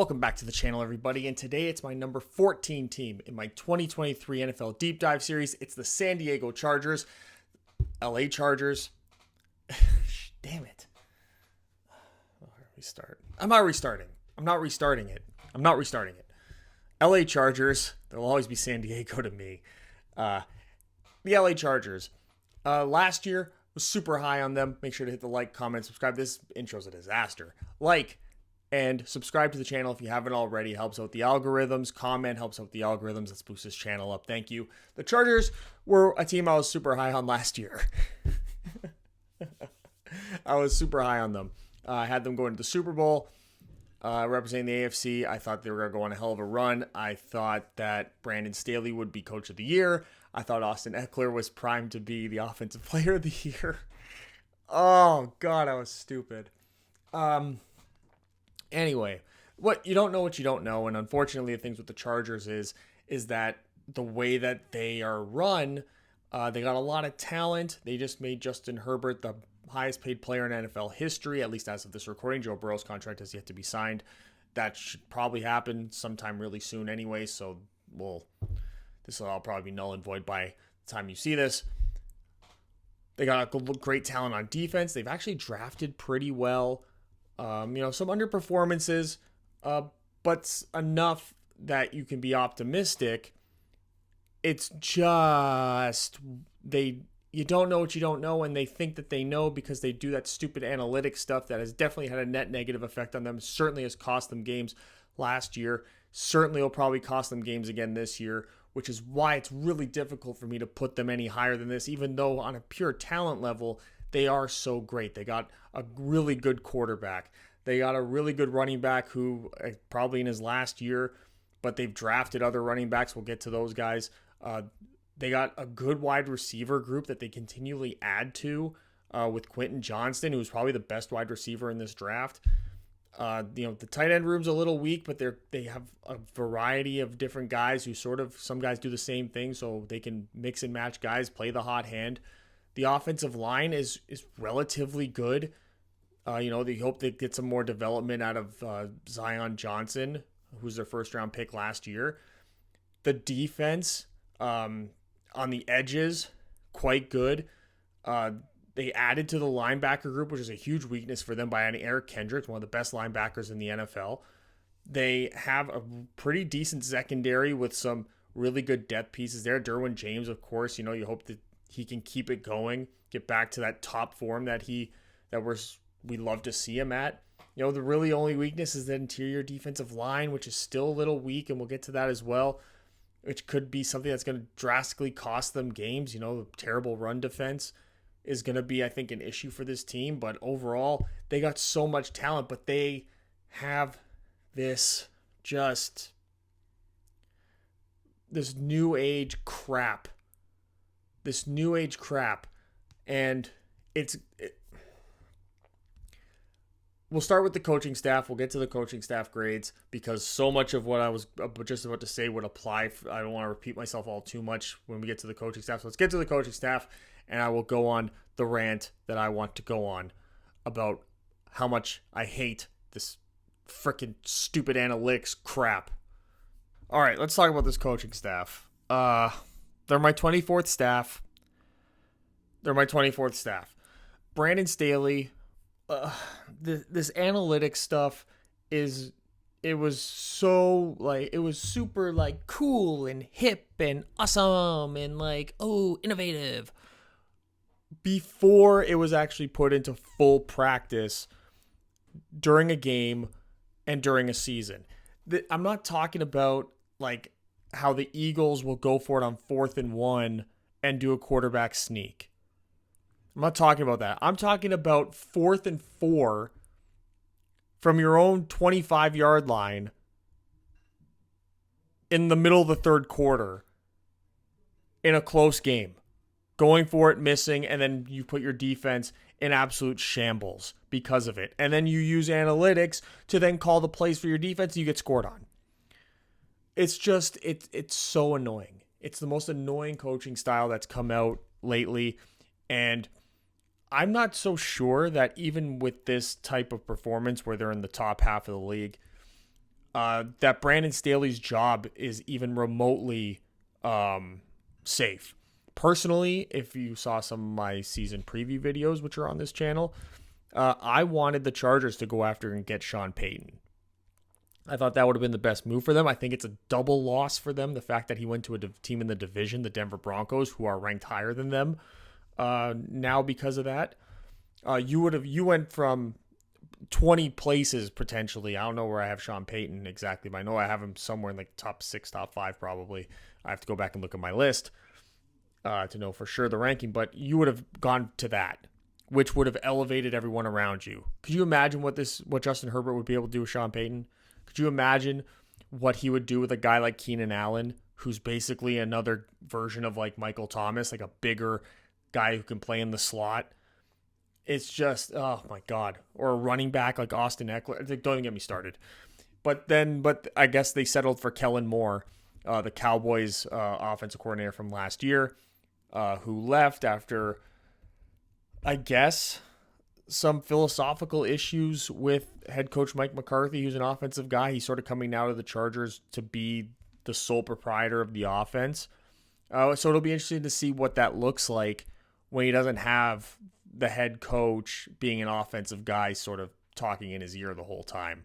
Welcome back to the channel, everybody, and today it's my number 14 team in my 2023 NFL Deep Dive Series. It's the San Diego Chargers, LA Chargers. Damn it. Restart. I'm not restarting it. LA Chargers, they'll always be San Diego to me. The LA Chargers. Last year, was super high on them. Make sure to hit the like, comment, subscribe. This intro's a disaster. Like and subscribe to the channel if you haven't already. Helps out the algorithms. Comment helps out the algorithms. Let's boost this channel up. Thank you. The Chargers were a team I was super high on last year. I was super high on them. I had them going to the Super Bowl, representing the AFC. I thought they were going to go on a hell of a run. I thought that Brandon Staley would be Coach of the Year. I thought Austin Eckler was primed to be the Offensive Player of the Year. Oh, God, I was stupid. Anyway, what you don't know, and unfortunately the things with the Chargers is that the way that they are run, they got a lot of talent. They just made Justin Herbert the highest paid player in NFL history, at least as of this recording. Joe Burrow's contract has yet to be signed. That should probably happen sometime really soon anyway, so this will all probably be null and void by the time you see this. They got great talent on defense. They've actually drafted pretty well. Some underperformances, but enough that you can be optimistic. It's just you don't know what you don't know, and they think that they know because they do that stupid analytics stuff that has definitely had a net negative effect on them. Certainly has cost them games last year. Certainly will probably cost them games again this year, which is why it's really difficult for me to put them any higher than this, even though on a pure talent level, they are so great. They got a really good quarterback. They got a really good running back who probably in his last year, but they've drafted other running backs. We'll get to those guys. They got a good wide receiver group that they continually add to with Quentin Johnston, who's probably the best wide receiver in this draft. The tight end room's a little weak, but they have a variety of different guys who some guys do the same thing, so they can mix and match guys, play the hot hand. The offensive line is relatively good. They hope they get some more development out of Zion Johnson, who's their first-round pick last year. The defense on the edges, quite good. They added to the linebacker group, which is a huge weakness for them, by adding Eric Kendricks, one of the best linebackers in the NFL. They have a pretty decent secondary with some really good depth pieces there. Derwin James, of course, you hope that he can keep it going, get back to that top form that we love to see him at. The really only weakness is the interior defensive line, which is still a little weak, and we'll get to that as well, which could be something that's going to drastically cost them games. The terrible run defense is going to be, I think, an issue for this team. But overall, they got so much talent, but they have this new age crap. And we'll start with the coaching staff. We'll get to the coaching staff grades because so much of what I was just about to say would apply. I don't want to repeat myself all too much when we get to the coaching staff. So let's get to the coaching staff, and I will go on the rant that I want to go on about how much I hate this freaking stupid analytics crap. All right, let's talk about this coaching staff. They're my 24th staff. Brandon Staley. This analytics stuff it was super cool and hip and awesome and innovative before it was actually put into full practice during a game and during a season. I'm not talking about how the Eagles will go for it on 4th and 1 and do a quarterback sneak. I'm not talking about that. I'm talking about 4th and 4 from your own 25-yard line in the middle of the third quarter in a close game. Going for it, missing, and then you put your defense in absolute shambles because of it. And then you use analytics to then call the plays for your defense and you get scored on. It's just, it's so annoying. It's the most annoying coaching style that's come out lately. And I'm not so sure that even with this type of performance where they're in the top half of the league, that Brandon Staley's job is even remotely safe. Personally, if you saw some of my season preview videos, which are on this channel, I wanted the Chargers to go after and get Sean Payton. I thought that would have been the best move for them. I think it's a double loss for them, the fact that he went to a team in the division, the Denver Broncos, who are ranked higher than them now because of that. You went from 20 places potentially. I don't know where I have Sean Payton exactly, but I know I have him somewhere in like top 6, top 5 probably. I have to go back and look at my list to know for sure the ranking, but you would have gone to that, which would have elevated everyone around you. Could you imagine what Justin Herbert would be able to do with Sean Payton? Could you imagine what he would do with a guy like Keenan Allen, who's basically another version of like Michael Thomas, like a bigger guy who can play in the slot? It's just, oh my God. Or a running back like Austin Eckler. Don't even get me started. But I guess they settled for Kellen Moore, the Cowboys offensive coordinator from last year, who left after, I guess, some philosophical issues with head coach Mike McCarthy, who's an offensive guy. He's sort of coming out of the Chargers to be the sole proprietor of the offense. So it'll be interesting to see what that looks like when he doesn't have the head coach being an offensive guy sort of talking in his ear the whole time.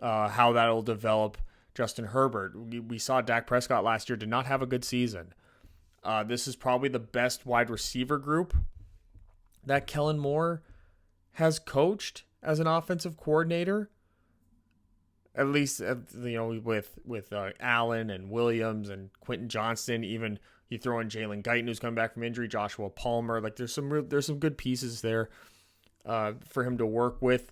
How that'll develop Justin Herbert. We saw Dak Prescott last year did not have a good season. This is probably the best wide receiver group that Kellen Moore has coached as an offensive coordinator, at least with Allen and Williams and Quentin Johnston. Even you throw in Jalen Guyton, who's coming back from injury, Joshua Palmer. Like there's some good pieces there for him to work with.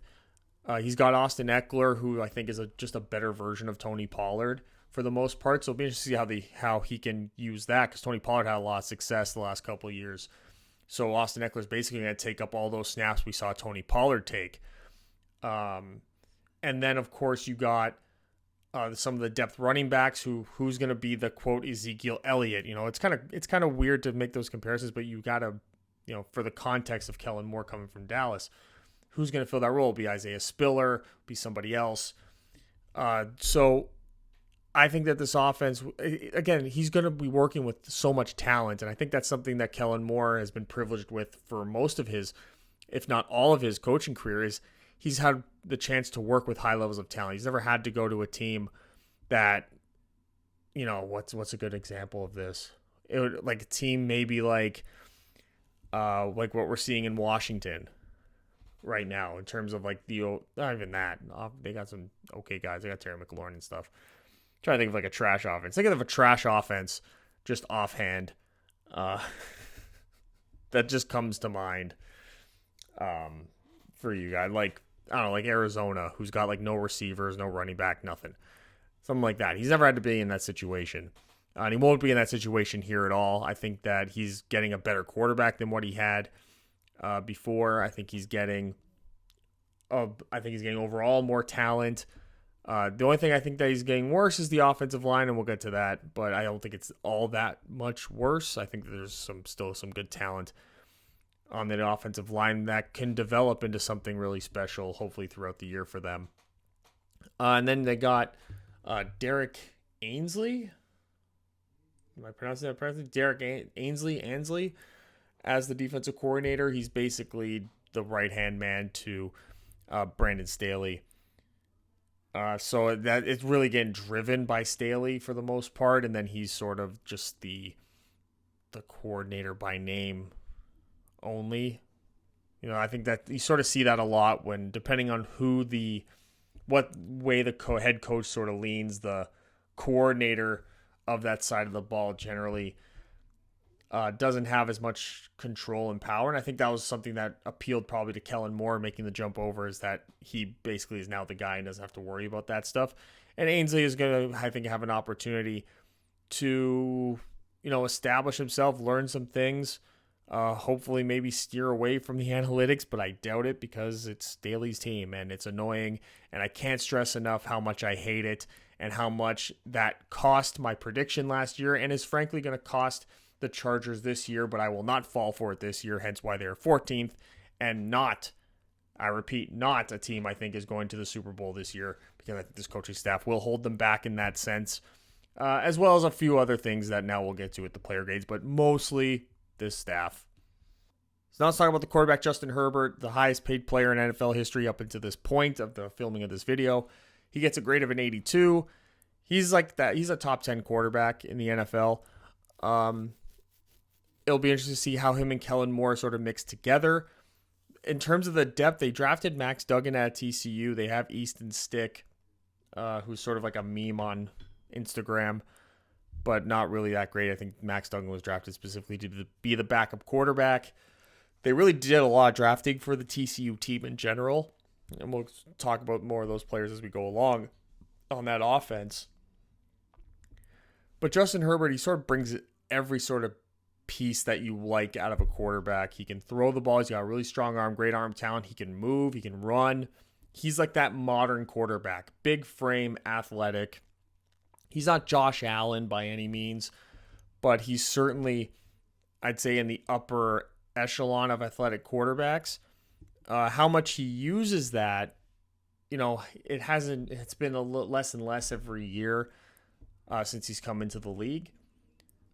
He's got Austin Eckler, who I think is just a better version of Tony Pollard for the most part. So it'll be interesting to see how he can use that, because Tony Pollard had a lot of success the last couple of years. So Austin Eckler is basically going to take up all those snaps we saw Tony Pollard take. And then, of course, you got some of the depth running backs who's going to be the, quote, Ezekiel Elliott. It's kind of weird to make those comparisons, but you got to, for the context of Kellen Moore coming from Dallas, who's going to fill that role? Be Isaiah Spiller, be somebody else. So I think that this offense, again, he's going to be working with so much talent, and I think that's something that Kellen Moore has been privileged with for most of his, if not all of his coaching career, is he's had the chance to work with high levels of talent. He's never had to go to a team that, what's a good example of this? It would, like a team maybe like what we're seeing in Washington right now in terms of like not even that. They got some okay guys. They got Terry McLaurin and stuff. Trying to think of like a trash offense. Think of a trash offense just offhand. That just comes to mind for you guys. Like, I don't know, like Arizona, who's got like no receivers, no running back, nothing. Something like that. He's never had to be in that situation. And he won't be in that situation here at all. I think that he's getting a better quarterback than what he had before. I think he's getting overall more talent. The only thing I think that he's getting worse is the offensive line, and we'll get to that, but I don't think it's all that much worse. I think there's still some good talent on the offensive line that can develop into something really special, hopefully throughout the year for them. And then they got Derek Ainsley. Am I pronouncing that correctly? Derek Ainsley as the defensive coordinator. He's basically the right-hand man to Brandon Staley. So that it's really getting driven by Staley for the most part, and then he's sort of just the coordinator by name only. I think that you sort of see that a lot when, depending on what way the head coach sort of leans, the coordinator of that side of the ball generally doesn't have as much control and power. And I think that was something that appealed probably to Kellen Moore making the jump over, is that he basically is now the guy and doesn't have to worry about that stuff. And Ainsley is going to, I think, have an opportunity to, establish himself, learn some things, hopefully maybe steer away from the analytics, but I doubt it because it's Staley's team and it's annoying. And I can't stress enough how much I hate it and how much that cost my prediction last year and is frankly going to cost the Chargers this year, but I will not fall for it this year, hence why they're 14th and not I repeat, not a team I think is going to the Super Bowl this year, because I think this coaching staff will hold them back in that sense, as well as a few other things that now we'll get to with the player grades, but mostly this staff. So now let's talk about the quarterback, Justin Herbert, the highest paid player in NFL history up until this point of the filming of this video. He gets a grade of an 82. He's like that. He's a top 10 quarterback in the NFL. It'll be interesting to see how him and Kellen Moore sort of mix together. In terms of the depth, they drafted Max Duggan at TCU. They have Easton Stick, who's sort of like a meme on Instagram, but not really that great. I think Max Duggan was drafted specifically to be the backup quarterback. They really did a lot of drafting for the TCU team in general, and we'll talk about more of those players as we go along on that offense. But Justin Herbert, he sort of brings every sort of piece that you like out of a quarterback. He can throw the ball. He's got a really strong arm, great arm talent. He can move. He can run. He's like that modern quarterback. Big frame, athletic. He's not Josh Allen by any means, but he's certainly, I'd say, in the upper echelon of athletic quarterbacks. How much he uses that, it's been a little less and less every year since he's come into the league.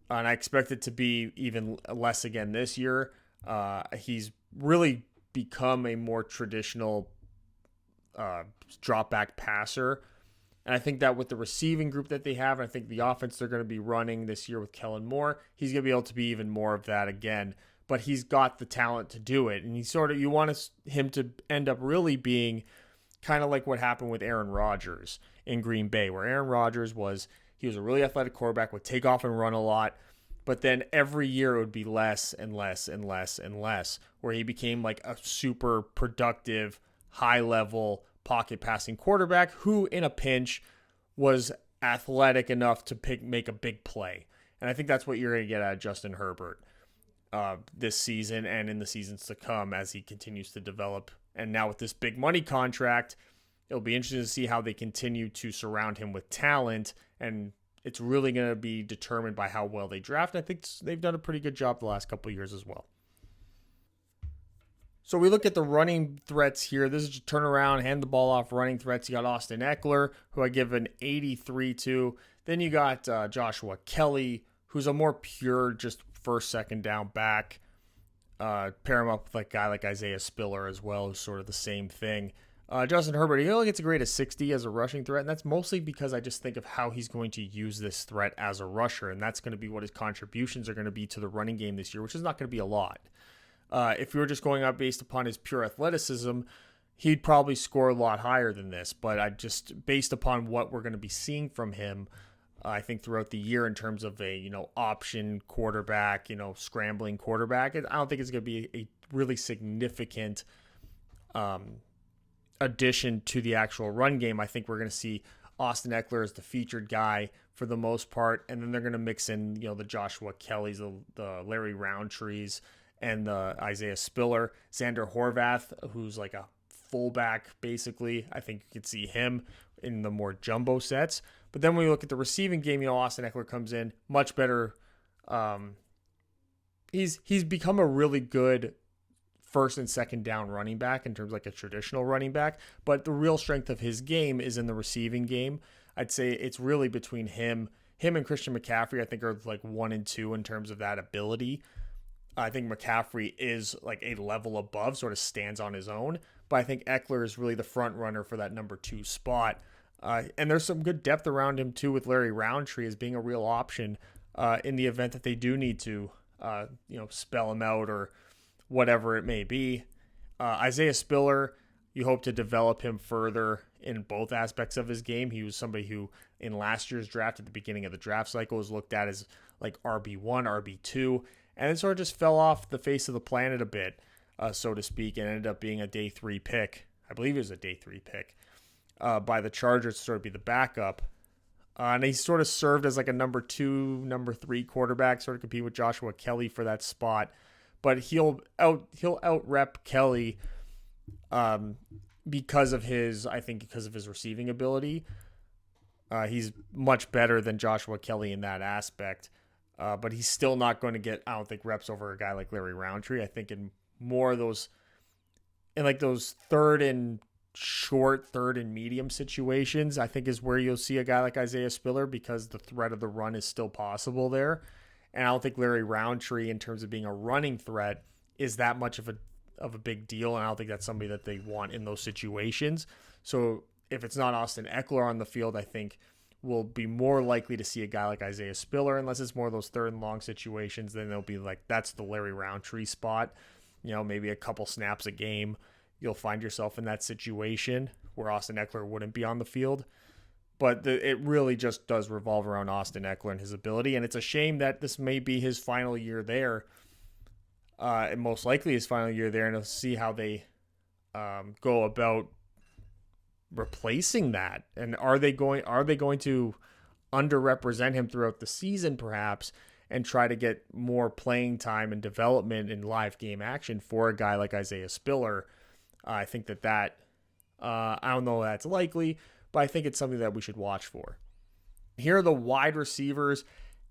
And I expect it to be even less again this year. He's really become a more traditional drop back passer. And I think that with the receiving group that they have, and I think the offense they're going to be running this year with Kellen Moore, he's going to be able to be even more of that again. But he's got the talent to do it. And you want him to end up really being kind of like what happened with Aaron Rodgers in Green Bay, where Aaron Rodgers was a really athletic quarterback, would take off and run a lot. But then every year it would be less and less and less and less, where he became like a super productive, high-level pocket passing quarterback who, in a pinch, was athletic enough to make a big play. And I think that's what you're going to get out of Justin Herbert this season and in the seasons to come as he continues to develop. And now with this big money contract, it'll be interesting to see how they continue to surround him with talent, and it's really going to be determined by how well they draft. I think they've done a pretty good job the last couple of years as well. So we look at the running threats here. This is a turnaround, hand the ball off running threats. You got Austin Eckler, who I give an 83 to. Then you got Joshua Kelly, who's a more pure, just first, second down back. Pair him up with a guy like Isaiah Spiller as well, who's sort of the same thing. Justin Herbert, he only gets a grade of 60 as a rushing threat, and that's mostly because I just think of how he's going to use this threat as a rusher, and that's going to be what his contributions are going to be to the running game this year, which is not going to be a lot. If we were just going out based upon his pure athleticism, he'd probably score a lot higher than this, but based upon what we're going to be seeing from him, I think throughout the year in terms of a option quarterback, scrambling quarterback, I don't think it's going to be a really significant addition to the actual run game. I think we're going to see Austin Eckler as the featured guy for the most part, and then they're going to mix in the Joshua Kellys, the Larry Roundtrees, and the Isaiah Spiller, Xander Horvath, who's like a fullback basically. I think you could see him in the more jumbo sets. But then when we look at the receiving game, Austin Eckler comes in much better. He's become a really good first and second down running back in terms of like a traditional running back, but the real strength of his game is in the receiving game. I'd say it's really between him and Christian McCaffrey. I think are like 1 and 2 in terms of that ability. I think McCaffrey is like a level above, sort of stands on his own, but I think Eckler is really the front runner for that number 2 spot. And there's some good depth around him too, with Larry Roundtree as being a real option in the event that they do need to, spell him out or whatever it may be. Isaiah Spiller, you hope to develop him further in both aspects of his game. He was somebody who in last year's draft, at the beginning of the draft cycle, was looked at as like RB1, RB2, and then sort of just fell off the face of the planet a bit, so to speak, and ended up being a day 3 pick. I believe he was a day 3 pick by the Chargers to sort of be the backup. And he sort of served as like a number 2, number 3 quarterback, sort of compete with Joshua Kelly for that spot. But he'll out-rep Kelly because of his receiving ability. He's much better than Joshua Kelly in that aspect. But he's still not going to get, I don't think, reps over a guy like Larry Roundtree. I think in more of those, in like those third and short, third and medium situations, I think is where you'll see a guy like Isaiah Spiller because the threat of the run is still possible there. And I don't think Larry Roundtree, in terms of being a running threat, is that much of a big deal. And I don't think that's somebody that they want in those situations. So if it's not Austin Eckler on the field, I think we'll be more likely to see a guy like Isaiah Spiller, unless it's more of those third and long situations. Then they'll be like, that's the Larry Roundtree spot. Maybe a couple snaps a game. You'll find yourself in that situation where Austin Eckler wouldn't be on the field. But it really just does revolve around Austin Eckler and his ability. And it's a shame that this may be his final year there. And most likely his final year there. And we'll see how they go about replacing that. And are they going to underrepresent him throughout the season perhaps and try to get more playing time and development in live game action for a guy like Isaiah Spiller? I think that I don't know if that's likely, but I think it's something that we should watch for. Here are the wide receivers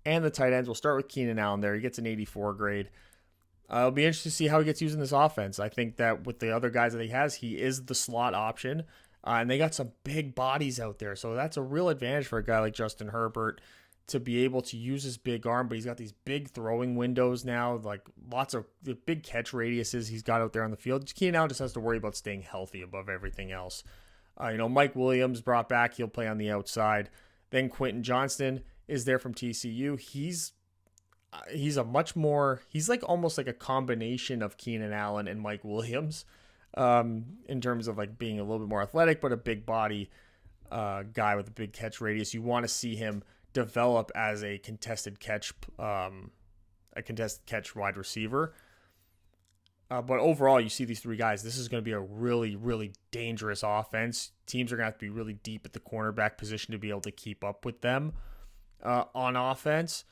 and the tight ends. We'll start with Keenan Allen there. He gets an 84 grade. It'll be interesting to see how he gets used in this offense. I think that with the other guys that he has, he is the slot option. And they got some big bodies out there. So that's a real advantage for a guy like Justin Herbert to be able to use his big arm. But he's got these big throwing windows now, like lots of the big catch radiuses he's got out there on the field. Keenan Allen just has to worry about staying healthy above everything else. Mike Williams brought back. He'll play on the outside. Then Quentin Johnston is there from TCU. He's like almost like a combination of Keenan Allen and Mike Williams. In terms of like being a little bit more athletic, but a big body guy with a big catch radius. You want to see him develop as a contested catch wide receiver. But overall, you see these three guys. This is going to be a really, really dangerous offense. Teams are going to have to be really deep at the cornerback position to be able to keep up with them on offense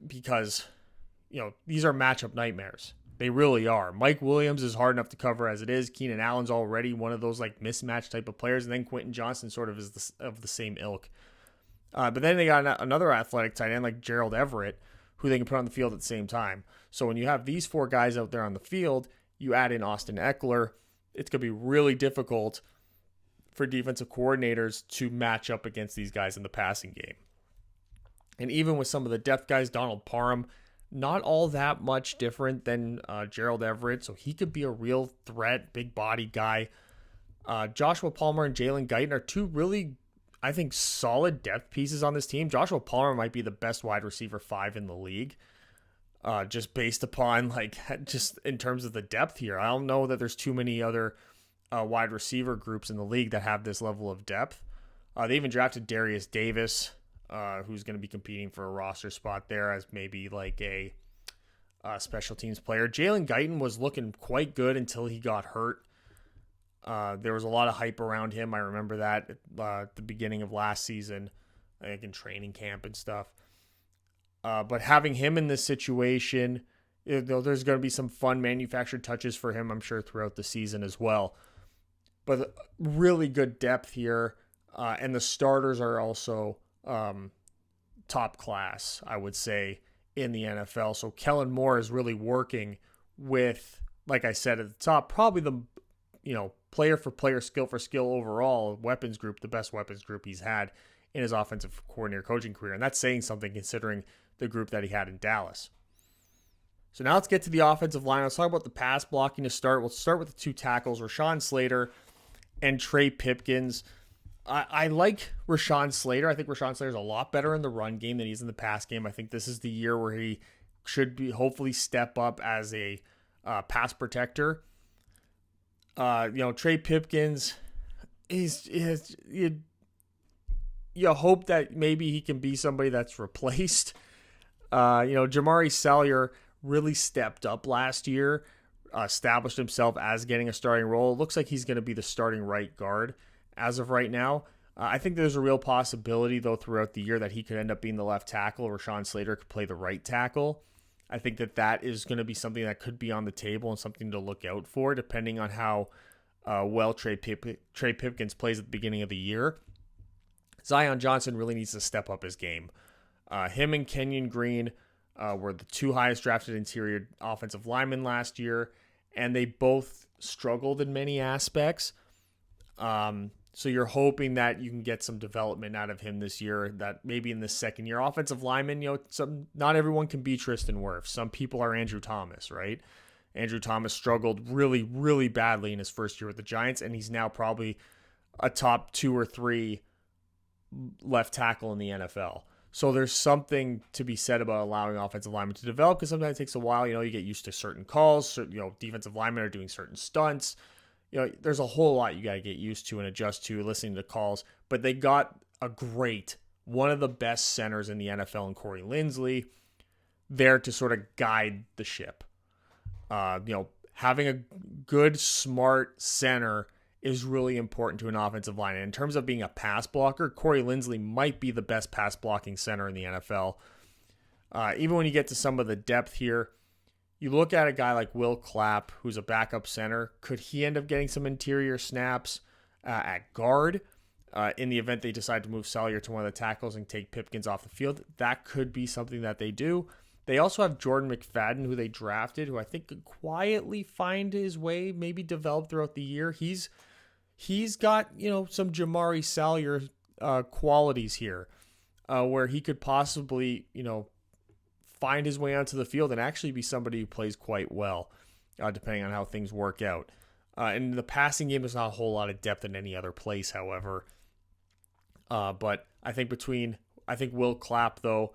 because these are matchup nightmares. They really are. Mike Williams is hard enough to cover as it is. Keenan Allen's already one of those like mismatch type of players, and then Quentin Johnston sort of is of the same ilk. But then they got another athletic tight end like Gerald Everett, who they can put on the field at the same time. So when you have these four guys out there on the field, you add in Austin Eckler, it's going to be really difficult for defensive coordinators to match up against these guys in the passing game. And even with some of the depth guys, Donald Parham, not all that much different than Gerald Everett, so he could be a real threat, big body guy. Joshua Palmer and Jalen Guyton are two really, I think, solid depth pieces on this team. Joshua Palmer might be the best wide receiver 5 in the league, just based upon just in terms of the depth here. I don't know that there's too many other wide receiver groups in the league that have this level of depth. They even drafted Darius Davis, who's going to be competing for a roster spot there as maybe like a special teams player. Jalen Guyton was looking quite good until he got hurt. There was a lot of hype around him. I remember that at the beginning of last season, like in training camp and stuff. But having him in this situation, there's going to be some fun manufactured touches for him, I'm sure, throughout the season as well. But really good depth here. And the starters are also top class, I would say, in the NFL. So Kellen Moore is really working with, like I said at the top, probably the player for player, skill for skill overall weapons group, the best weapons group he's had in his offensive coordinator coaching career. And that's saying something considering the group that he had in Dallas. So now let's get to the offensive line. Let's talk about the pass blocking to start. We'll start with the two tackles, Rashawn Slater and Trey Pipkins. I like Rashawn Slater. I think Rashawn Slater is a lot better in the run game than he's in the pass game. I think this is the year where he should be hopefully step up as a pass protector. Trey Pipkins you hope that maybe he can be somebody that's replaced. Jamari Salyer really stepped up last year, established himself as getting a starting role. It looks like he's going to be the starting right guard as of right now. I think there's a real possibility, though, throughout the year that he could end up being the left tackle. Rashawn Slater could play the right tackle. I think that is going to be something that could be on the table and something to look out for, depending on how well Trey Pipkins plays at the beginning of the year. Zion Johnson really needs to step up his game. Him and Kenyon Green were the two highest drafted interior offensive linemen last year, and they both struggled in many aspects. So you're hoping that you can get some development out of him this year, that maybe in the second year. Offensive lineman, not everyone can be Tristan Wirfs. Some people are Andrew Thomas, right? Andrew Thomas struggled really, really badly in his first year with the Giants, and he's now probably a top 2 or 3 left tackle in the NFL. So there's something to be said about allowing offensive linemen to develop, because sometimes it takes a while. You get used to certain calls. Defensive linemen are doing certain stunts. There's a whole lot you got to get used to and adjust to listening to calls. But they got one of the best centers in the NFL in Corey Linsley there to sort of guide the ship. Having a good, smart center is really important to an offensive line. And in terms of being a pass blocker, Corey Linsley might be the best pass blocking center in the NFL. Even when you get to some of the depth here, you look at a guy like Will Clapp, who's a backup center. Could he end up getting some interior snaps at guard in the event they decide to move Salyer to one of the tackles and take Pipkins off the field? That could be something that they do. They also have Jordan McFadden, who they drafted, who I think could quietly find his way, maybe develop throughout the year. He's got, some Jamari Salyer qualities here, where he could possibly, find his way onto the field and actually be somebody who plays quite well, depending on how things work out. In the passing game, there's not a whole lot of depth in any other place, however. But I think Will Clapp, though,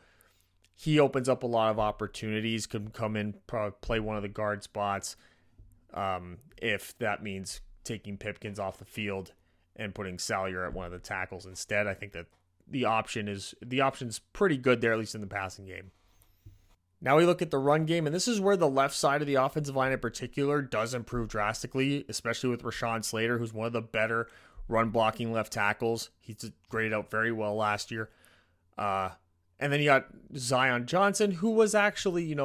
he opens up a lot of opportunities, could come in, probably play one of the guard spots, if that means taking Pipkins off the field and putting Salyer at one of the tackles instead. I think that the option's pretty good there, at least in the passing game. Now we look at the run game, and this is where the left side of the offensive line in particular does improve drastically, especially with Rashawn Slater, who's one of the better run-blocking left tackles. He's graded out very well last year. And then you got Zion Johnson, who was actually,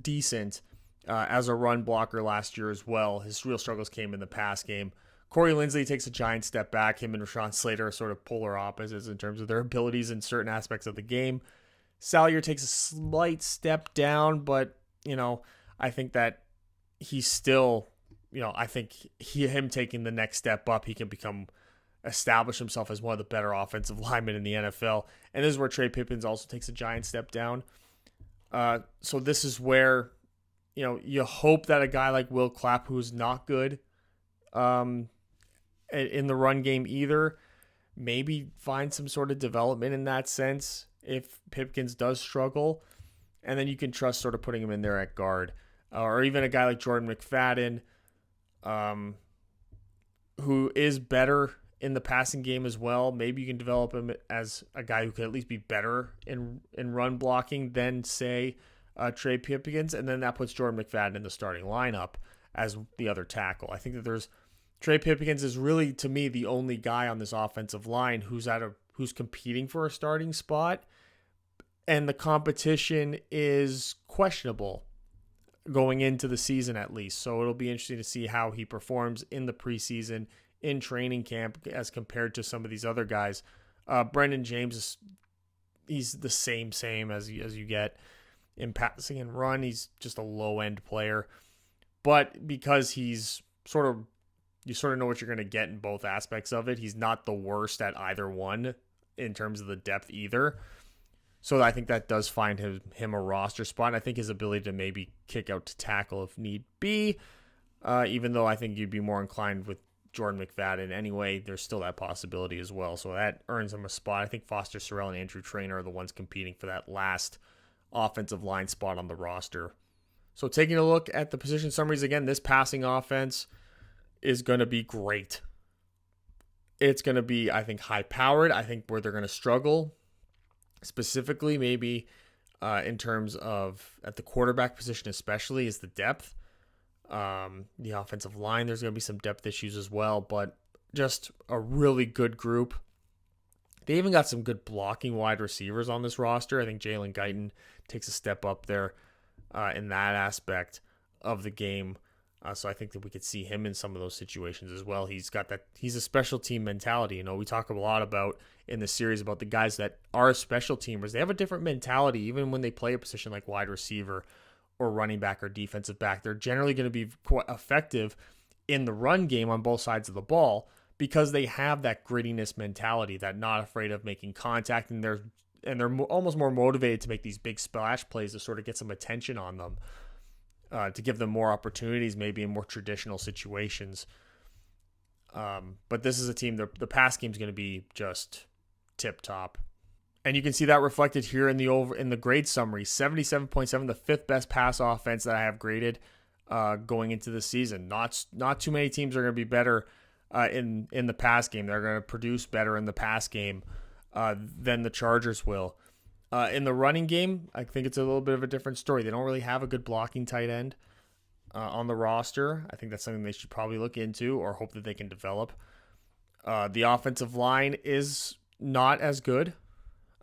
decent as a run blocker last year as well. His real struggles came in the pass game. Corey Linsley takes a giant step back. Him and Rashawn Slater are sort of polar opposites in terms of their abilities in certain aspects of the game. Salyer takes a slight step down, but, I think that he's still, him taking the next step up, he can establish himself as one of the better offensive linemen in the NFL. And this is where Trey Pipkins also takes a giant step down. So this is where, you hope that a guy like Will Clapp, who's not good in the run game either, maybe find some sort of development in that sense if Pipkins does struggle. And then you can trust sort of putting him in there at guard. Or even a guy like Jordan McFadden, who is better in the passing game as well. Maybe you can develop him as a guy who could at least be better in run blocking than, say, Trey Pipkins. And then that puts Jordan McFadden in the starting lineup as the other tackle. I think that Trey Pipkins is really, to me, the only guy on this offensive line who's competing for a starting spot. And the competition is questionable going into the season, at least. So it'll be interesting to see how he performs in the preseason, in training camp, as compared to some of these other guys. Brendan James, he's the same as you get in passing and run. He's just a low-end player. But because you sort of know what you're going to get in both aspects of it, he's not the worst at either one in terms of the depth either. So I think that does find him a roster spot. And I think his ability to maybe kick out to tackle if need be, even though I think you'd be more inclined with Jordan McFadden anyway, there's still that possibility as well. So that earns him a spot. I think Foster Sorrell and Andrew Traynor are the ones competing for that last offensive line spot on the roster. So taking a look at the position summaries again, this passing offense is going to be great. It's going to be, I think, high-powered. I think where they're going to struggle, specifically maybe in terms of at the quarterback position especially, is the depth. The offensive line, there's going to be some depth issues as well, but just a really good group. They even got some good blocking wide receivers on this roster. I think Jalen Guyton takes a step up there in that aspect of the game. So I think that we could see him in some of those situations as well. He's a special team mentality. We talk a lot about in the series about the guys that are special teamers. They have a different mentality even when they play a position like wide receiver or running back or defensive back. They're generally going to be quite effective in the run game on both sides of the ball because they have that grittiness mentality, that not afraid of making contact, and they're almost more motivated to make these big splash plays to sort of get some attention on them, to give them more opportunities maybe in more traditional situations. But this is a team, the pass game is going to be just tip top. And you can see that reflected here in the grade summary. 77.7, the fifth best pass offense that I have graded going into the season. Not too many teams are going to be better in the pass game. They're going to produce better in the pass game than the Chargers will. In the running game, I think it's a little bit of a different story. They don't really have a good blocking tight end on the roster. I think that's something they should probably look into or hope that they can develop. The offensive line is not as good.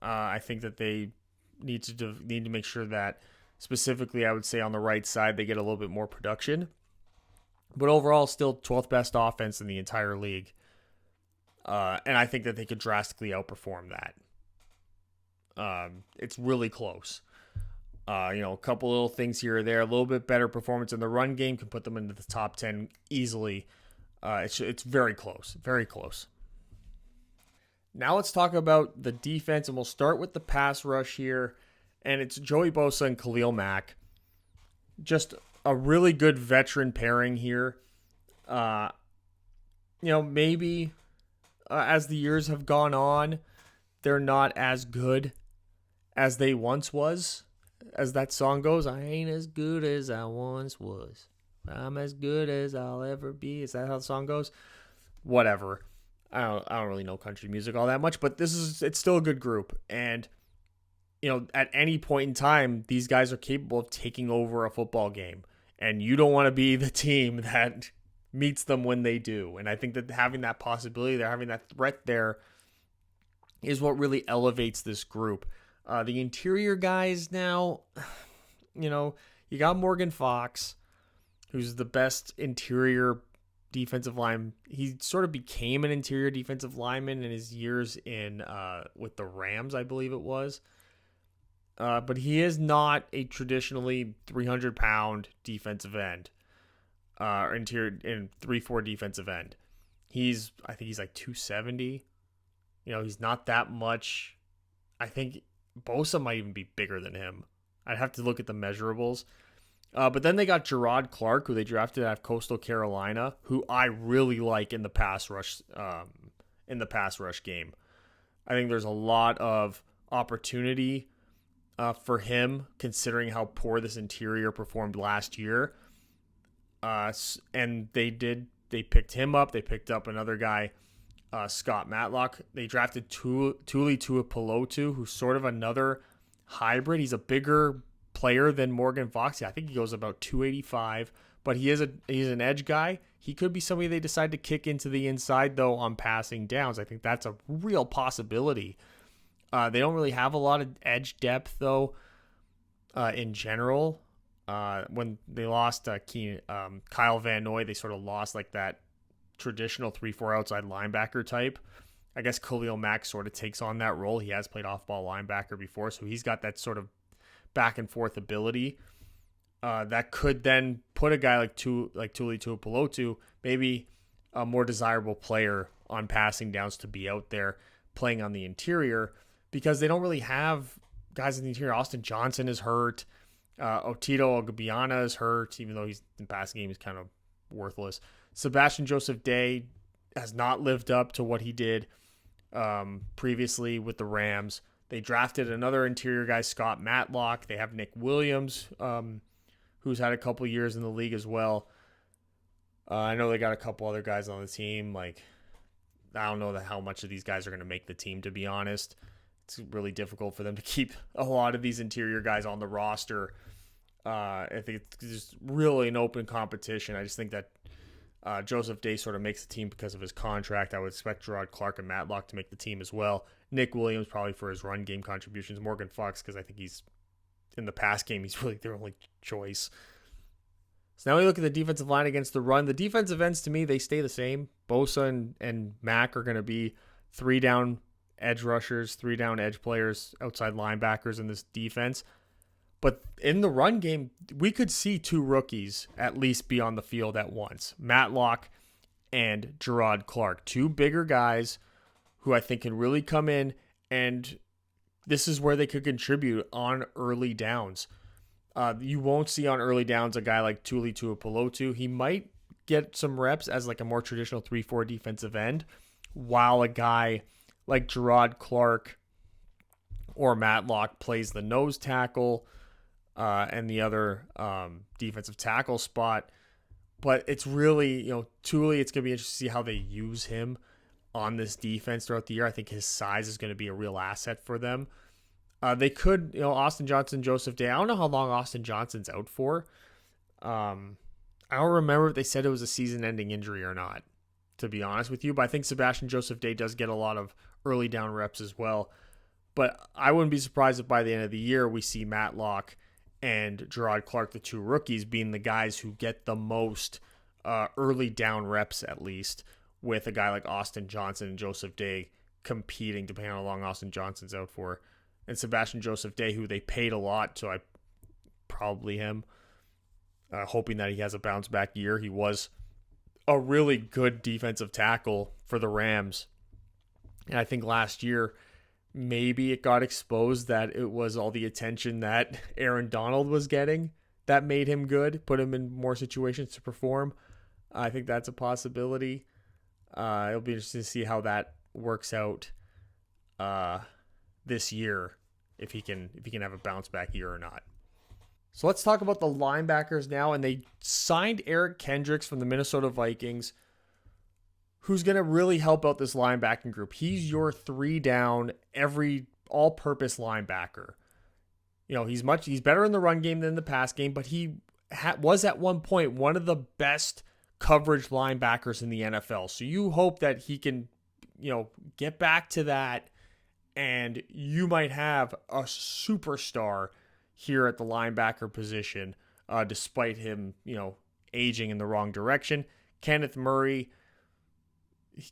I think that they need to make sure that specifically, I would say on the right side, they get a little bit more production. But overall, still 12th best offense in the entire league. And I think that they could drastically outperform that. It's really close. A couple little things here or there. A little bit better performance in the run game can put them into the top 10 easily. It's very close. Very close. Now let's talk about the defense, and we'll start with the pass rush here. And it's Joey Bosa and Khalil Mack. Just a really good veteran pairing here. Maybe as the years have gone on, they're not as good as they once was. As that song goes, I ain't as good as I once was. I'm as good as I'll ever be. Is that how the song goes? Whatever. I don't really know country music all that much, but it's still a good group. And, at any point in time, these guys are capable of taking over a football game. And you don't want to be the team that meets them when they do. And I think that having that possibility there, having that threat there, is what really elevates this group. The interior guys now, you got Morgan Fox, who's the best interior defensive line. He sort of became an interior defensive lineman in his years with the Rams, I believe it was. But he is not a traditionally 300-pound defensive end, or interior in 3-4 defensive end. I think he's like 270. He's not that much. I think Bosa might even be bigger than him. I'd have to look at the measurables. But then they got Gerard Clark, who they drafted out of Coastal Carolina, who I really like in the pass rush game. I think there's a lot of opportunity for him, considering how poor this interior performed last year. And they picked him up. They picked up another guy, Scott Matlock. They drafted Tuli Tuipulotu, who's sort of another hybrid. He's a bigger player than Morgan Fox. I think he goes about 285, but he's an edge guy. He could be somebody they decide to kick into the inside, though, on passing downs. I think that's a real possibility. They don't really have a lot of edge depth, though, in general. When they lost Kyle Van Noy, they sort of lost like that traditional 3-4 outside linebacker type. I guess Khalil Mack sort of takes on that role. He has played off-ball linebacker before, so he's got that sort of back and forth ability that could then put a guy like Tuli Tuipulotu, maybe a more desirable player on passing downs, to be out there playing on the interior, because they don't really have guys in the interior. Austin Johnson is hurt. Otito Ogbonnia is hurt, even though he's in passing game, he's kind of worthless. Sebastian Joseph Day has not lived up to what he did previously with the Rams. They drafted another interior guy, Scott Matlock. They have Nick Williams, who's had a couple years in the league as well. I know they got a couple other guys on the team. I don't know how much of these guys are going to make the team, to be honest. It's really difficult for them to keep a lot of these interior guys on the roster. I think it's just really an open competition. I just think that Joseph Day sort of makes the team because of his contract. I would expect Gerard Clark and Matlock to make the team as well. Nick Williams probably for his run game contributions. Morgan Fox, because I think he's in the pass game, he's really their only choice. So now we look at the defensive line against the run. The defensive ends, to me, they stay the same. Bosa and Mack are going to be 3-down edge rushers, 3-down edge players, outside linebackers in this defense. But in the run game, we could see two rookies at least be on the field at once. Matlock and Gerard Clark, two bigger guys who I think can really come in, and this is where they could contribute on early downs. You won't see on early downs a guy like Tuli Tuipulotu. He might get some reps as like a more traditional 3-4 defensive end, while a guy like Gerard Clark or Matlock plays the nose tackle and the other defensive tackle spot. But it's really, Tuli, it's going to be interesting to see how they use him on this defense throughout the year. I think his size is going to be a real asset for them. They could, Austin Johnson, Joseph Day. I don't know how long Austin Johnson's out for. I don't remember if they said it was a season-ending injury or not, to be honest with you. But I think Sebastian Joseph Day does get a lot of early down reps as well. But I wouldn't be surprised if by the end of the year we see Matlock and Gerard Clark, the two rookies, being the guys who get the most early down reps, at least, with a guy like Austin Johnson and Joseph Day competing, depending on how long Austin Johnson's out for. And Sebastian Joseph Day, who they paid a lot, so I probably him, hoping that he has a bounce back year. He was a really good defensive tackle for the Rams. And I think last year, maybe it got exposed that it was all the attention that Aaron Donald was getting that made him good, put him in more situations to perform. I think that's a possibility. It'll be interesting to see how that works out this year, if he can have a bounce back year or not. So let's talk about the linebackers now. And they signed Eric Kendricks from the Minnesota Vikings, who's going to really help out this linebacking group. He's your 3-down, every all-purpose linebacker. He's better in the run game than the pass game, but he was at one point one of the best coverage linebackers in the NFL. So you hope that he can, get back to that, and you might have a superstar here at the linebacker position, despite him, aging in the wrong direction. Kenneth Murray,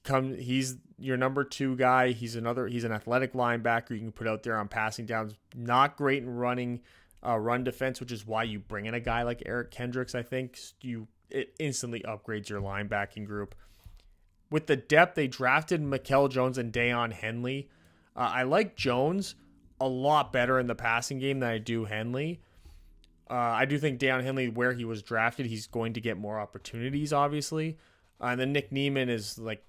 he's your number 2 guy. He's an athletic linebacker you can put out there on passing downs. Not great in running, run defense, which is why you bring in a guy like Eric Kendricks. I think it instantly upgrades your linebacking group. With the depth, they drafted Mikel Jones and Deion Henley. I like Jones a lot better in the passing game than I do Henley. I do think Deion Henley, where he was drafted, he's going to get more opportunities, obviously. And then Nick Niemann is like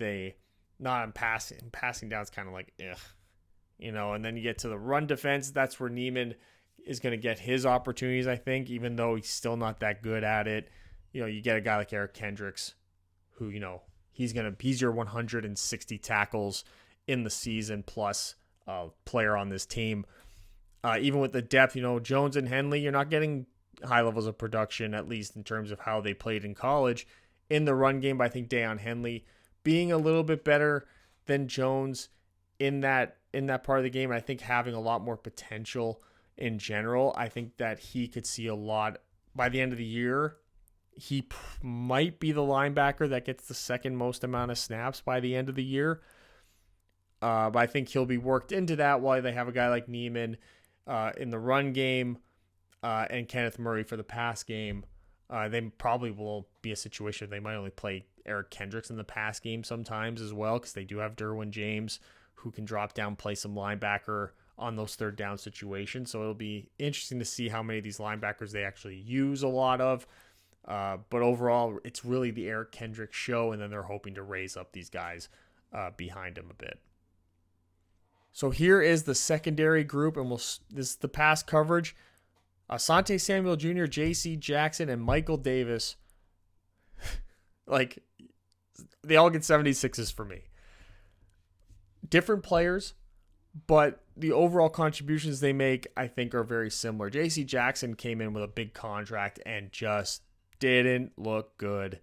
not in passing. Passing down is kind of like, ugh. And then you get to the run defense. That's where Niemann is going to get his opportunities, I think, even though he's still not that good at it. You get a guy like Eric Kendricks, who, he's your 160 tackles in the season plus player on this team. Even with the depth, Jones and Henley, you're not getting high levels of production, at least in terms of how they played in college. In the run game, but I think Deion Henley being a little bit better than Jones in that part of the game, and I think having a lot more potential in general. I think that he could see a lot by the end of the year. He might be the linebacker that gets the second most amount of snaps by the end of the year. But I think he'll be worked into that while they have a guy like Niemann in the run game and Kenneth Murray for the pass game. They probably will be a situation they might only play Eric Kendricks in the pass game sometimes as well, because they do have Derwin James, who can drop down, play some linebacker on those third down situations. So it'll be interesting to see how many of these linebackers they actually use a lot of. But overall, it's really the Eric Kendricks show, and then they're hoping to raise up these guys behind him a bit. So here is the secondary group, and this is the pass coverage. Asante Samuel Jr., J.C. Jackson, and Michael Davis. They all get 76s for me. Different players, but the overall contributions they make, I think, are very similar. J.C. Jackson came in with a big contract and just didn't look good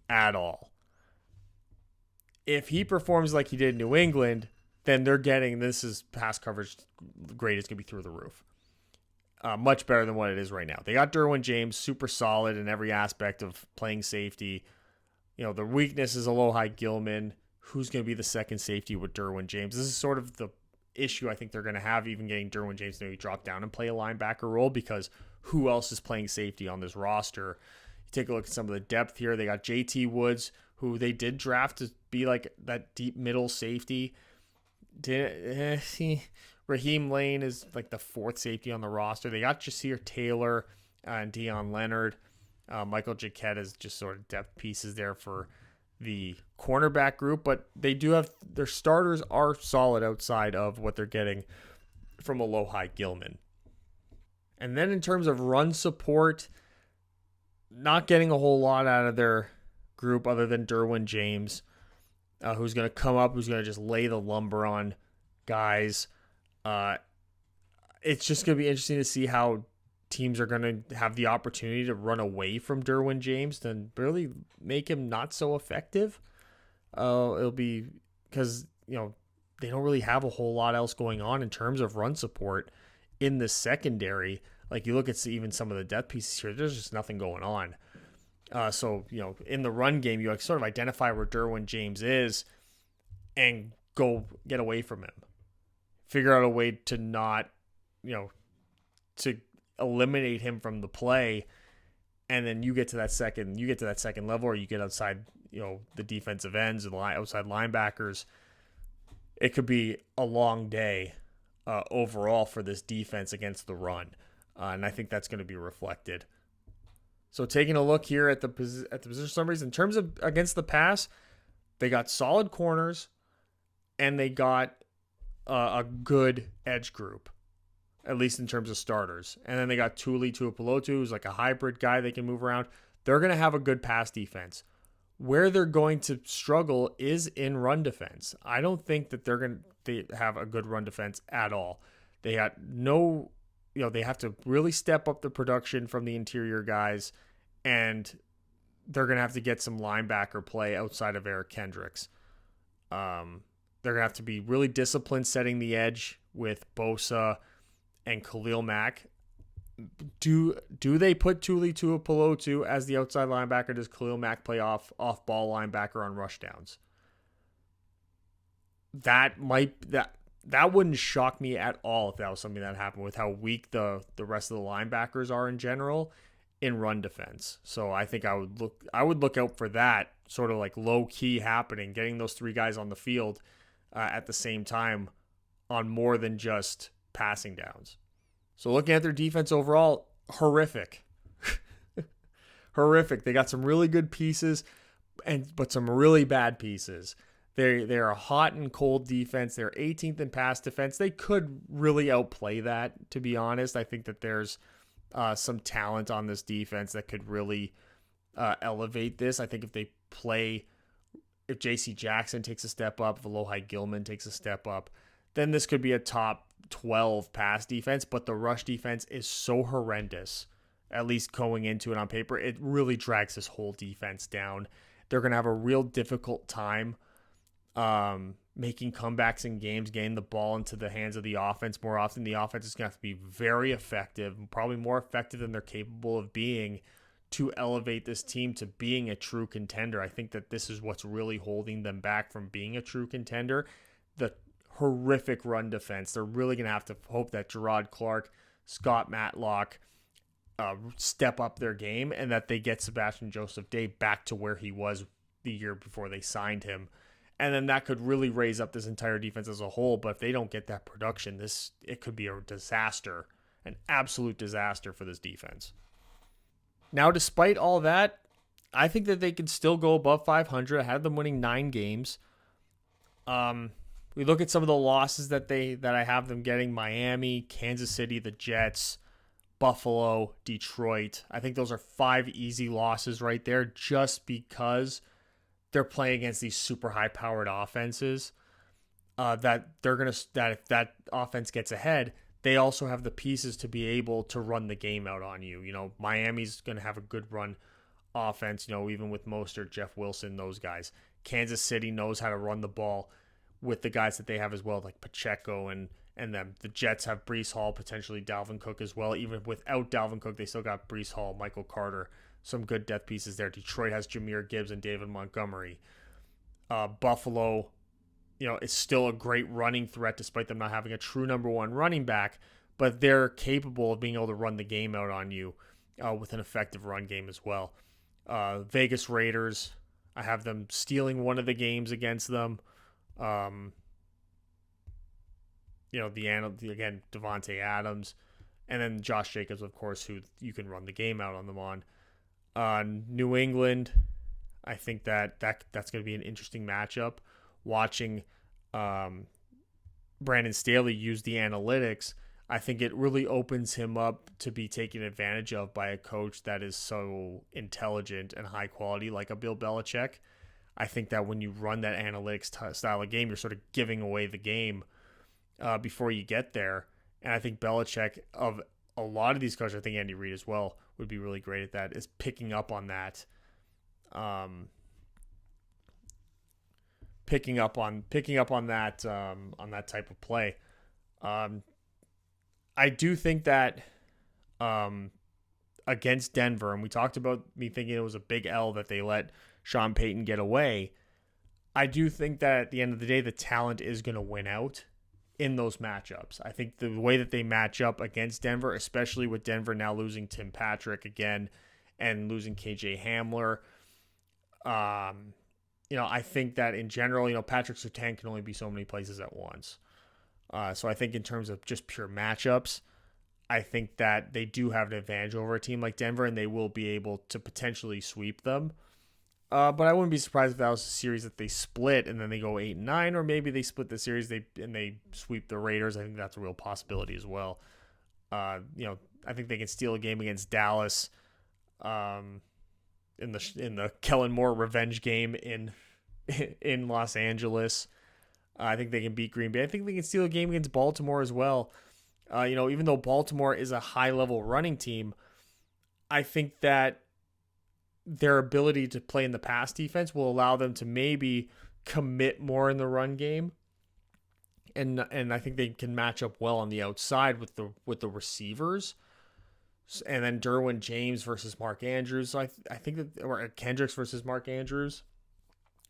at all. If he performs like he did in New England, then they're getting, this is pass coverage grade is going to be through the roof. Much better than what it is right now. They got Derwin James, super solid in every aspect of playing safety. The weakness is Alohi Gilman. Who's going to be the second safety with Derwin James? This is sort of issue I think they're going to have even getting Derwin James to maybe drop down and play a linebacker role, because who else is playing safety on this roster? You take a look at some of the depth here. They got JT Woods, who they did draft to be like that deep middle safety. Raheem Lane is like the fourth safety on the roster. They got Jasir Taylor and Deion Leonard. Michael Jacquet is just sort of depth pieces there for the cornerback group, but they do have their starters are solid outside of what they're getting from Alohi Gilman. And then in terms of run support, not getting a whole lot out of their group other than Derwin James, who's going to come up, who's going to just lay the lumber on guys. It's just going to be interesting to see how teams are going to have the opportunity to run away from Derwin James and really make him not so effective. It'll be because, they don't really have a whole lot else going on in terms of run support in the secondary. Like you look at even some of the depth pieces here, there's just nothing going on. So, in the run game, you sort of identify where Derwin James is and go get away from him. Figure out a way to not, to eliminate him from the play, and then you get to that second level, or you get outside, the defensive ends or the outside linebackers. It could be a long day overall for this defense against the run, and I think that's going to be reflected. So taking a look here at the position summaries, in terms of against the pass, they got solid corners, and they got a good edge group, at least in terms of starters. And then they got Tuli Tuipulotu, who's like a hybrid guy they can move around. They're going to have a good pass defense. Where they're going to struggle is in run defense. I don't think that they have a good run defense at all. They got they have to really step up the production from the interior guys, and they're going to have to get some linebacker play outside of Eric Kendricks. They're going to have to be really disciplined setting the edge with Bosa and Khalil Mack. Do they put Tuli Tuipulotu as the outside linebacker? Does Khalil Mack play off ball linebacker on rush downs? That wouldn't shock me at all if that was something that happened, with how weak the rest of the linebackers are in general in run defense. So I think I would look out for that sort of like low key happening, getting those three guys on the field at the same time on more than just passing downs. So looking at their defense overall, horrific. Horrific. They got some really good pieces, but some really bad pieces. They're a hot and cold defense. They're 18th in pass defense. They could really outplay that, to be honest. I think that there's some talent on this defense that could really elevate this. I think if J.C. Jackson takes a step up, if Alohi Gilman takes a step up, then this could be a top 12 pass defense. But the rush defense is so horrendous, at least going into it on paper. It really drags this whole defense down. They're going to have a real difficult time making comebacks in games, getting the ball into the hands of the offense more often. The offense is going to have to be very effective, probably more effective than they're capable of being, to elevate this team to being a true contender. I think that this is what's really holding them back from being a true contender. The horrific run defense. They're really going to have to hope that Gerard Clark, Scott Matlock step up their game, and that they get Sebastian Joseph Day back to where he was the year before they signed him. And then that could really raise up this entire defense as a whole. But if they don't get that production, it could be a disaster, an absolute disaster for this defense. Now, despite all that, I think that they can still go above 500. I had them winning 9 games. We look at some of the losses that I have them getting: Miami, Kansas City, the Jets, Buffalo, Detroit. I think those are 5 easy losses right there, just because they're playing against these super high-powered offenses. That if that offense gets ahead, they also have the pieces to be able to run the game out on you. Miami's going to have a good run offense, even with Mostert, Jeff Wilson, those guys. Kansas City knows how to run the ball with the guys that they have as well, like Pacheco and them. The Jets have Breece Hall, potentially Dalvin Cook as well. Even without Dalvin Cook, they still got Breece Hall, Michael Carter, some good depth pieces there. Detroit has Jahmyr Gibbs and David Montgomery. Buffalo, is still a great running threat despite them not having a true number one running back, but they're capable of being able to run the game out on you with an effective run game as well. Vegas Raiders, I have them stealing one of the games against them. Again, Devontae Adams, and then Josh Jacobs, of course, who you can run the game out on them on. New England, I think that's going to be an interesting matchup. Watching Brandon Staley use the analytics, I think it really opens him up to be taken advantage of by a coach that is so intelligent and high quality like a Bill Belichick. I think that when you run that analytics style of game, you're sort of giving away the game before you get there. And I think Belichick, of a lot of these coaches, I think Andy Reid as well, would be really great at that, is picking up on that. Picking up on that type of play. I do think that against Denver, and we talked about me thinking it was a big L that they let Sean Payton get away. I do think that at the end of the day, the talent is going to win out in those matchups. I think the way that they match up against Denver, especially with Denver now losing Tim Patrick again and losing KJ Hamler, I think that in general, Patrick Surtain can only be so many places at once. So I think in terms of just pure matchups, I think that they do have an advantage over a team like Denver, and they will be able to potentially sweep them. But I wouldn't be surprised if that was a series that they split and then they go 8-9, or maybe they split the series and they sweep the Raiders. I think that's a real possibility as well. I think they can steal a game against Dallas in the Kellen Moore revenge game in Los Angeles. I think they can beat Green Bay. I think they can steal a game against Baltimore as well. Even though Baltimore is a high-level running team, I think that their ability to play in the pass defense will allow them to maybe commit more in the run game. And I think they can match up well on the outside with the receivers. And then Derwin James versus Mark Andrews. So I think that, or Kendricks versus Mark Andrews.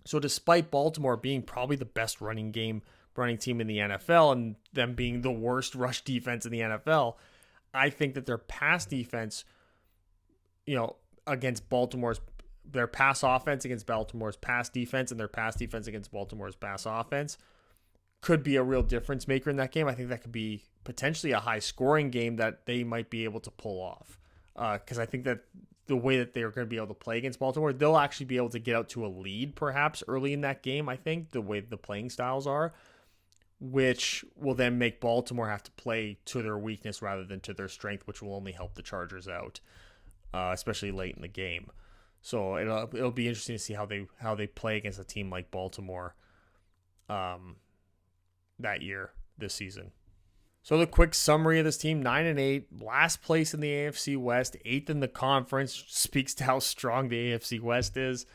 So despite Baltimore being probably the best running team in the NFL and them being the worst rush defense in the NFL, I think that their pass defense, against their pass offense against Baltimore's pass defense and their pass defense against Baltimore's pass offense could be a real difference maker in that game. I think that could be potentially a high scoring game that they might be able to pull off. Because I think that the way that they're going to be able to play against Baltimore, they'll actually be able to get out to a lead perhaps early in that game, I think, the way the playing styles are, which will then make Baltimore have to play to their weakness rather than to their strength, which will only help the Chargers out, especially late in the game. So it'll be interesting to see how they play against a team like Baltimore this season. So the quick summary of this team: 9-8, last place in the AFC West, 8th in the conference, speaks to how strong the AFC West is.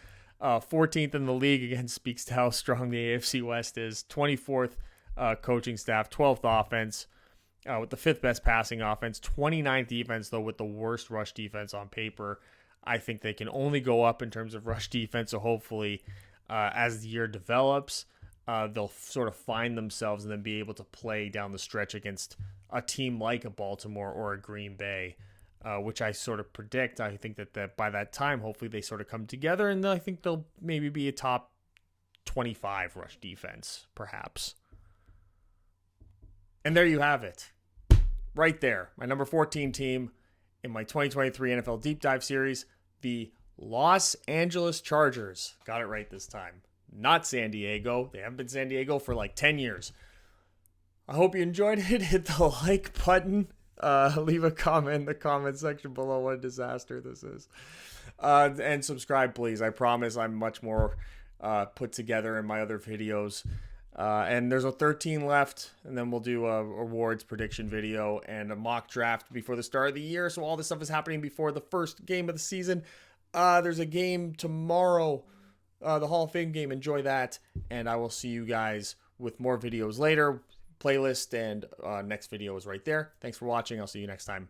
14th in the league, again, speaks to how strong the AFC West is. 24th coaching staff, 12th offense, with the 5th best passing offense, 29th defense, though, with the worst rush defense on paper. I think they can only go up in terms of rush defense, so hopefully as the year develops, they'll sort of find themselves and then be able to play down the stretch against a team like a Baltimore or a Green Bay, which I sort of predict. I think that by that time, hopefully they sort of come together, and I think they'll maybe be a top 25 rush defense, perhaps. And there you have it. Right there. My number 14 team in my 2023 NFL Deep Dive Series, the Los Angeles Chargers. Got it right this time. Not San Diego. They haven't been San Diego for like 10 years. I hope you enjoyed it. Hit the like button. Leave a comment in the comment section below what a disaster this is. And subscribe, please. I promise I'm much more put together in my other videos. And there's a 13 left, and then we'll do a awards prediction video and a mock draft before the start of the year. So all this stuff is happening before the first game of the season. There's a game tomorrow, the Hall of Fame game. Enjoy that, and I will see you guys with more videos later. Playlist and next video is right there. Thanks for watching. I'll see you next time.